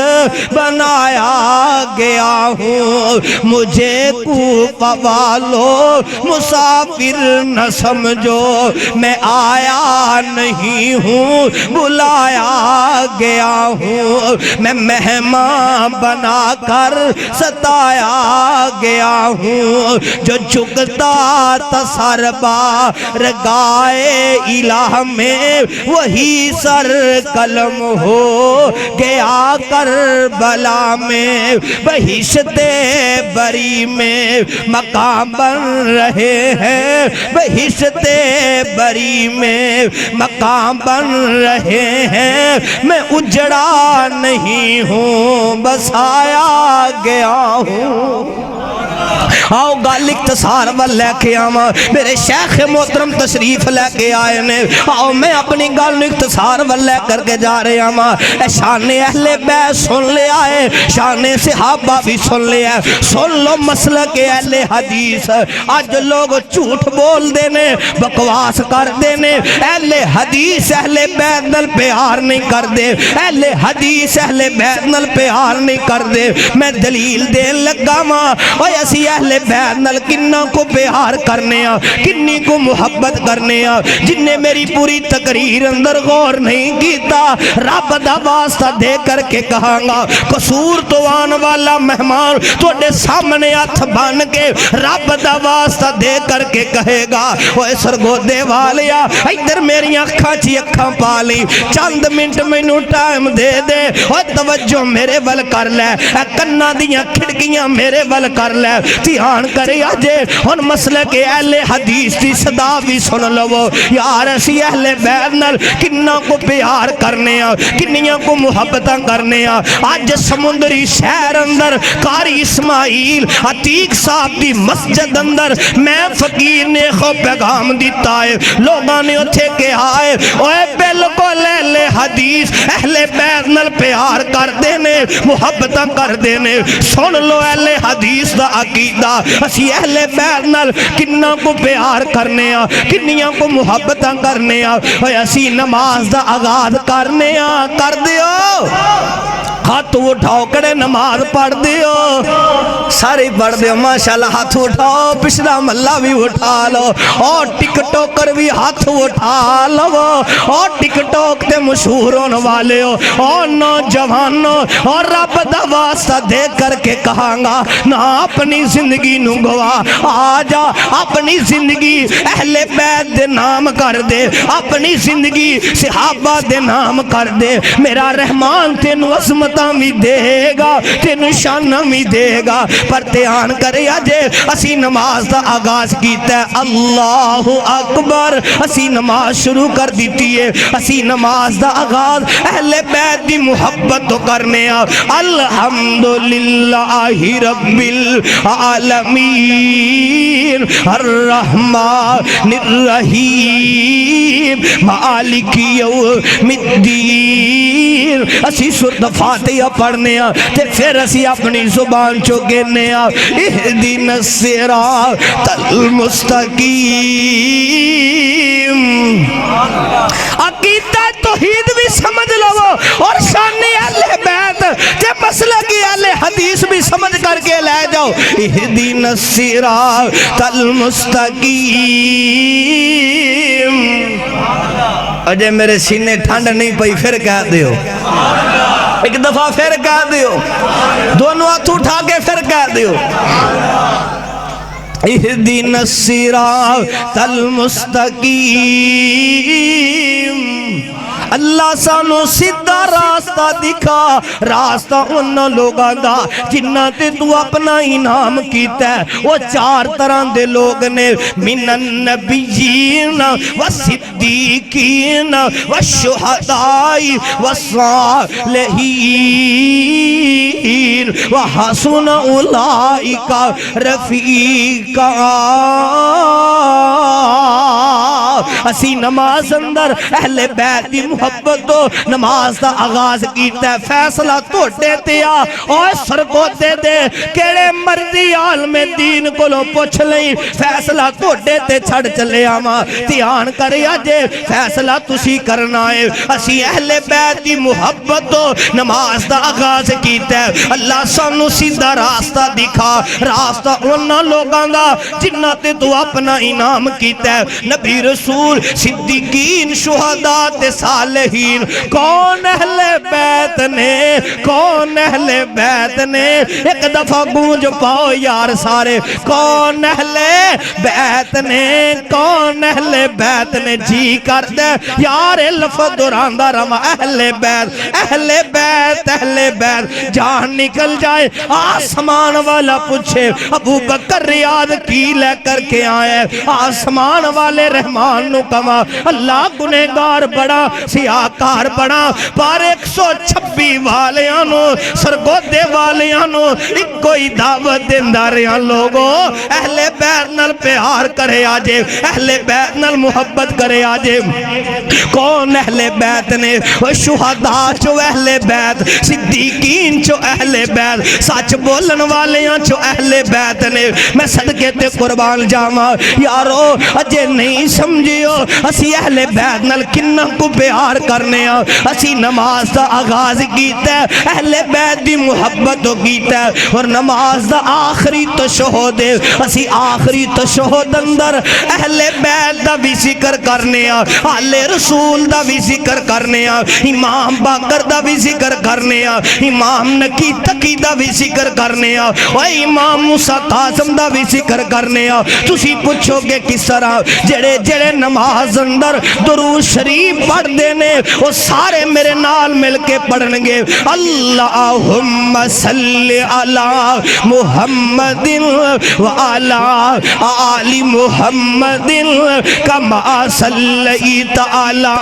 بنایا گیا ہوں، مجھے کوفہ والو مسافر نہ سمجھو، میں آیا نہیں ہوں بلایا گیا ہوں، میں مہمان بنا کر ستایا گیا ہوں، جو جھکتا تھا سر بارگاہ الہ میں وہی سر قلم ہو گیا کربلا میں، بہشت بری میں مقام بن رہے ہیں، بہشت بری میں مقام بن رہے ہیں، میں اجڑا نہیں ہوں بس آیا گیا ہوں، آؤ گل اختصار وال لے کے آما، میرے شیخ محترم تشریف لے کے آئے نے، آؤ میں اپنی گل اختصار وال لے کر کے جا رہے آما، اے شان اہل بیت سن لے آئے، شان صحابہ بھی سن لے آئے، سن لو مسلک اہل حدیث، آج لوگ جھوٹ بول دینے بکواس کر دینے، اہل حدیث اہل بیت نل پیار نہیں کر دے، اہل حدیث اہل بیت نل پیار نہیں کر دے، میں دلیل دین لگا ماں، اوہ اسی اہل بیت نل کنہ کو پیار کرنے کنی کو محبت کرنے، جن نے میری پوری تقریر اندر غور نہیں کیتا، رب دا واسطہ دے کر کے کہاں گا، قصور تو آن والا مہمان توڑے سامنے ہاتھ بان کے رب دا واسطہ دے کر کے کہے گا، اوہ سرگودے والیا ادھر میری اکھاں چی اکھاں پالی، چند منٹ میں نو ٹائم دے دے، اوہ توجہ میرے ول کر لے، کنہ دیاں کھڑکیاں میرے ول کر لے، دھیان کرے آجے ان مسلک اہل حدیث دی صدا بھی سن لو یار اسی اہل بیت نال کنہ کو پیار کرنے کنیاں کو محبتاں کرنے آج سمندری شہر اندر قاری اسماعیل عتیق صاحب دی مسجد اندر میں فقیر نے خو پیغام دیتا ہے لوگاں نے اتھے کے آئے اوے بالکل اہل حدیث اہل بیت نال پیار کر دینے محبتاں کر دینے سن لو اہل حدیث دا عقیدہ اسی اہل بیت نال کنہ کو پیار کرنے کنیاں کو محبتاں کرنے اوے اسی نماز دا آغاز کرنے کر دیو ہاتھ اٹھاؤ کڑے نماز پڑھ دیو سارے پڑھ دیو ماشاءاللہ ہاتھ اٹھاؤ پچھلا ملہ بھی اٹھا لو اور ٹک ٹوکر بھی ہاتھ اٹھا لو اور ٹک ٹوک تے مشہور ہونے والے ہو اور نوجوانوں اور رب دا واسطہ دے کر کے کہاں گا نہ اپنی زندگی نو گوا آجا اپنی زندگی اہل بیت دے نام کر دے اپنی زندگی صحابہ دے نام کر دے میرا رحمان تینو عظمتاں بھی دے گا تینو شانہ بھی دے گا پر دھیان کرے آجے اسی نماز دا آغاز کیتا ہے اللہ اکبر اسی نماز شروع کر دیتی ہے اسی نماز دا آغاز اہل بیت دی محبت تو کرنے الحمدللہ رب العالمین الرحمن الرحیم مالک یوم الدین اسی سورۃ فاتحہ پڑھنے تے پھر اسی اپنی زبان چو گنے اہدنا الصراط المستقیم عقیدہ توحید بھی سمجھ لو اور شان اہل بیت تے مسلک اہل حدیث بھی سمجھ کر کے لے جاؤ اہدنا الصراط المستقیم اجے میرے سینے ٹھنڈ نہیں پئی پھر کہہ دیو ایک دفعہ پھر کہہ دیو دونوں ہاتھ اٹھا کے پھر کہہ دیو اہدنا الصراط المستقیم اللہ سانو سیدھا راستہ دکھا راستہ ان لوگاں دا جنہ تے تو اپنا انعام کیتا ہے وہ چار طرح دے لوگ نے من النبیین والصدیقین والشہداء والصالحین وحسن اولئک رفیقا اسی نماز اندر اہل بیت دی محبت دو نماز دا آغاز کیتا ہے فیصلہ تو دیتے اور سرکو دے دے کیڑے مرضی عالم دین کو لو پوچھ لیں فیصلہ تو دیتے چھڑ چلے آما دھیان کرے آجے فیصلہ تسی کرنا ہے اسی اہل بیت دی محبت دو نماز دا آغاز کیتا ہے اللہ سانو سیدھا راستہ دکھا راستہ انہا لوگاں دا جنہ تے تو اپنا انعام کیتا ہے نبی رسول صدیقین شہداء تے صالحین کون اہل بیت نے کون اہل بیت نے ایک دفعہ گونج پاؤ یار سارے کون اہل بیت نے کون اہل بیت نے جی کر دے یار لفظ دوران دا رما اہل بیت اہل بیت اہل بیت جان نکل جائے آسمان والا پوچھے ابو بکر ریاض کی لے کر کے آئے آسمان والے رحمان نو کما اللہ گنہگار بڑا سیاکار بڑا پر 126 والیاں سرگودے والیاں ایک کوئی دعوت دینداریاں لوگوں اہل بیت نال پیار کرے آجے اہل بیت نال محبت کرے آجے کون اہل بیت نے وہ شہداء چو اہل بیت صدیقین چو اہل بیت سچ بولن والیاں چو اہل بیت نے میں صدقے تے قربان جاما یارو اجے نہیں سمجھیو اسی اہل بیت نال کنہ کو پیار کرنے اسی نماز دا آغاز کیتا ہے اہل بیت دی محبت ہو کیتا ہے اور نماز دا آخری تشہد اسی آخری تشہد اندر اہل بیت دا بھی ذکر کرنے آل رسول دا بھی ذکر کرنے امام باقر دا بھی ذکر کرنے امام نکی تقی دا بھی ذکر کرنے اور امام موسیٰ قاسم دا بھی ذکر کرنے تسی پوچھو گے کس طرح جڑے جڑے نماز اندر درود شریف پڑھ دینے وہ سارے میرے نال مل کے پڑھنگے اللہم صلی علی محمد وعلى آل محمد كما صليت على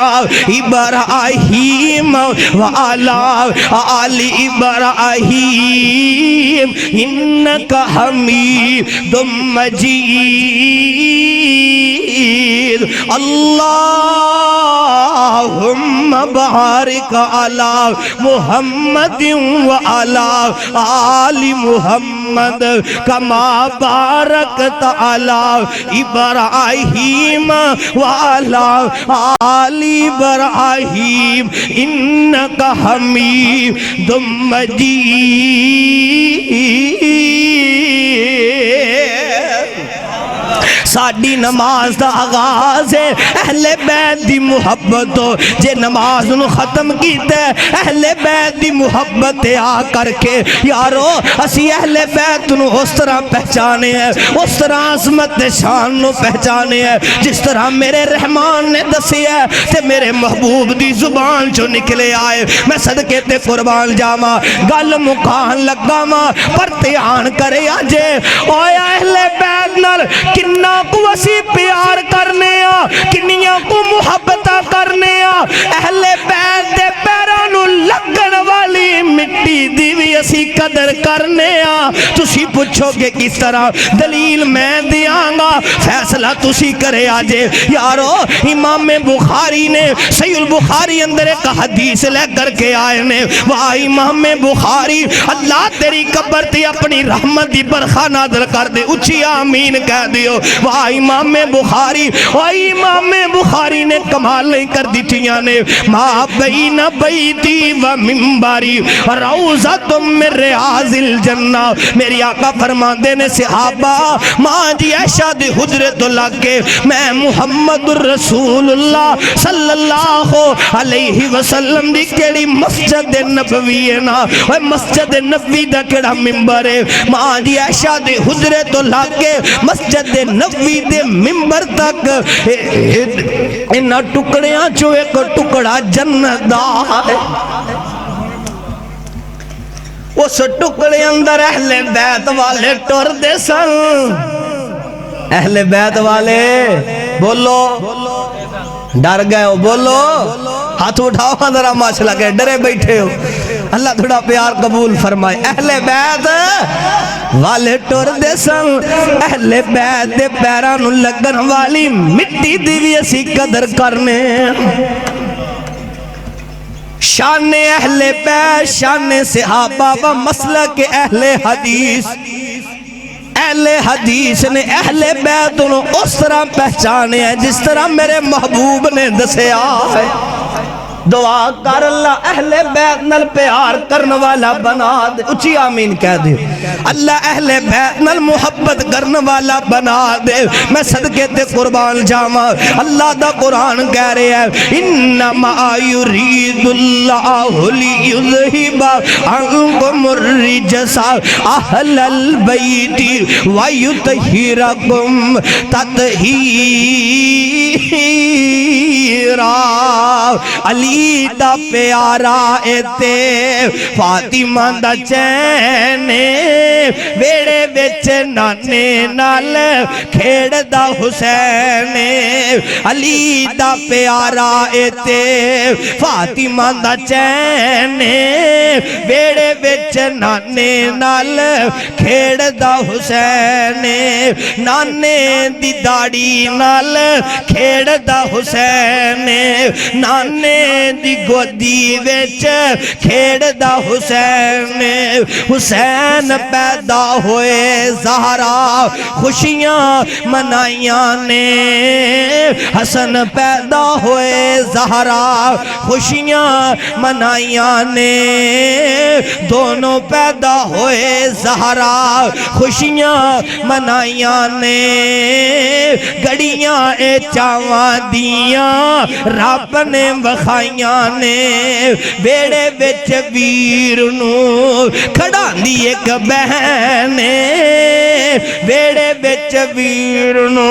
إبراهيم وعلى آل إبراهيم إنك حميد مجيد اللهم بارك على محمد وعلى آل محمد كما باركت على إبراهيم وعلى آل إبراهيم إنك حميد مجيد ساڑی نماز دا آغاز ہے اہل بیت دی محبت ہو جے نماز انہوں ختم کیتا ہے اہل بیت دی محبت آ کر کے یارو اسی اہل بیت انہوں اس طرح پہچانے ہیں اس طرح عظمت شان نو پہچانے ہیں جس طرح میرے رحمان نے دسی ہے تے میرے محبوب دی زبان جو نکلے آئے میں صدقے تے قربان جاما گل مکان لگا ما پر تیان کرے آجے اوہ اہل بیت نال کنہ کو وسی پیار کرنے کنیاں کو محبتہ کرنے اہل بیت دے پیرانو لگن والی مٹی دیوی اسی قدر کرنے تسی پوچھو گے کس طرح دلیل میں دیاں گا فیصلہ تسی کرے آجے یارو امام بخاری نے صحیح البخاری اندر ایک حدیث لے کر کے آئے نے وہاں امام بخاری اللہ تیری قبر تے اپنی رحمت دی برخہ نادر کر دے اچھی آمین کہہ دیو وہاں امام بخاری امام بخاری نے کمال نہیں کر دی تیاں نے ما بین بیتی و منباری روزہ من ریاض الجنہ میری آقا فرما دینے صحابہ ماں جی عائشہ دی حجرت اللہ کے میں محمد الرسول اللہ صلی اللہ علیہ وسلم دی کیڑی مسجد نبوی ہے نا مسجد نبوی دا کیڑا منبر ہے ماں جی عائشہ دی حجرت اللہ کے مسجد نبوی دے منبر تک انہا ٹکڑیاں چو ایک ٹکڑا جنت دا ہے اس ٹکڑے اندر اہل بیت والے ٹور دے سن اہل بیت والے بولو ڈر گئے ہو بولو ہاتھ اٹھاؤ ذرا ماشاء اللہ کہ ڈرے بیٹھے ہو اللہ تھوڑا پیار قبول فرمائے اہل بیت والے ٹور دے سن اہل بیت دے پیرانو لگن والی مٹی دیوی اسی قدر کرنے شان اہل بیت شان صحابہ و مسلک اہل حدیث اہل حدیث نے اہل بیت انہوں اس طرح پہچانے ہیں جس طرح میرے محبوب نے دسیا ہے دعا کر اللہ اہل بیت نل پیار کرن والا بنا دے اچھی آمین کہہ دے اللہ اہل بیت نل محبت کرن والا بنا دے میں صدقے تے قربان جاما اللہ دا قرآن کہہ رہے ہیں انما یرید اللہ لیذہب عنکم الرجس اہل البیت ویطہرکم تطہیرا علی دا پیارا اتے فاطمہ دا چینے ویڑے بچ نانے نال کھیڑ دا حسین علی دا پیارا اتے فاطمہ دا چینے ویڑے بچ نانے نال کھیڑ دا حسین نانے دی داڑی نال کھیڑ دا حسین نانے دی گودی ویچ کھیڑ دا حسین حسین پیدا ہوئے زہرا خوشیاں منائیاں نے حسن پیدا ہوئے زہرا خوشیاں منائیاں نے دونوں پیدا ہوئے زہرا خوشیاں منائیاں نے گڑیاں اے چاواں دیاں رب نے وخائیاں نے بیڑے بچ ویرنو کھڑا دی ایک بہن بیڑے بچ ویرنو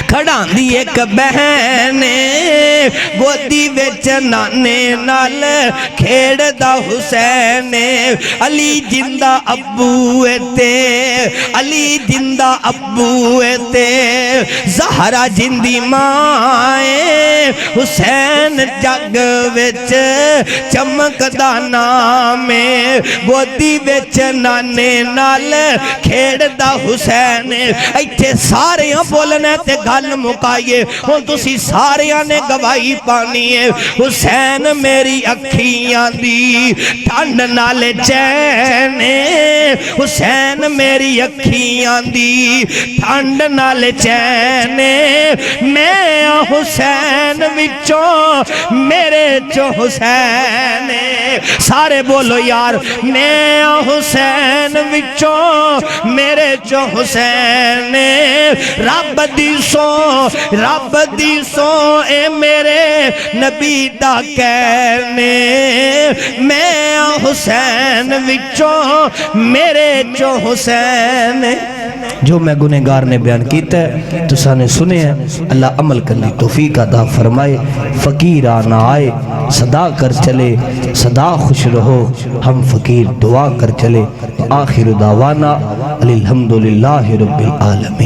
کھڑا دی ایک بہن گودی وچ نانے نال کھیڑ دا حسین علی جندہ ابو تے علی جندہ ابو تے زہرا جندی مائیں حسین جگ وچ چمک دا نام گودی وچ نانے نال کھیڑ دا حسین ایتھے سارے بولنے تے گل مکائیے ہوں تسی ساریاں نے گواہی پانی ہے حسین میری اکھیاں دی ٹھنڈ نال چین حسین میری اکھیاں دی ٹھنڈ نال چین میں حسین وچوں میرے چو حسین سارے بولو یار میں حسین وچوں میرے چو حسین رب دی سو اے میرے نبی دا کہنے میں حسین وچوں میرے چو حسین جو میں گنہگار نے بیان کیتا ہے تو سانے سنے ہیں اللہ عمل کرنے توفیق عطا فرمائے فقیر آنا آئے صدا کر چلے صدا خوش رہو ہم فقیر دعا کر چلے آخر دعوانا الحمدللہ رب العالمین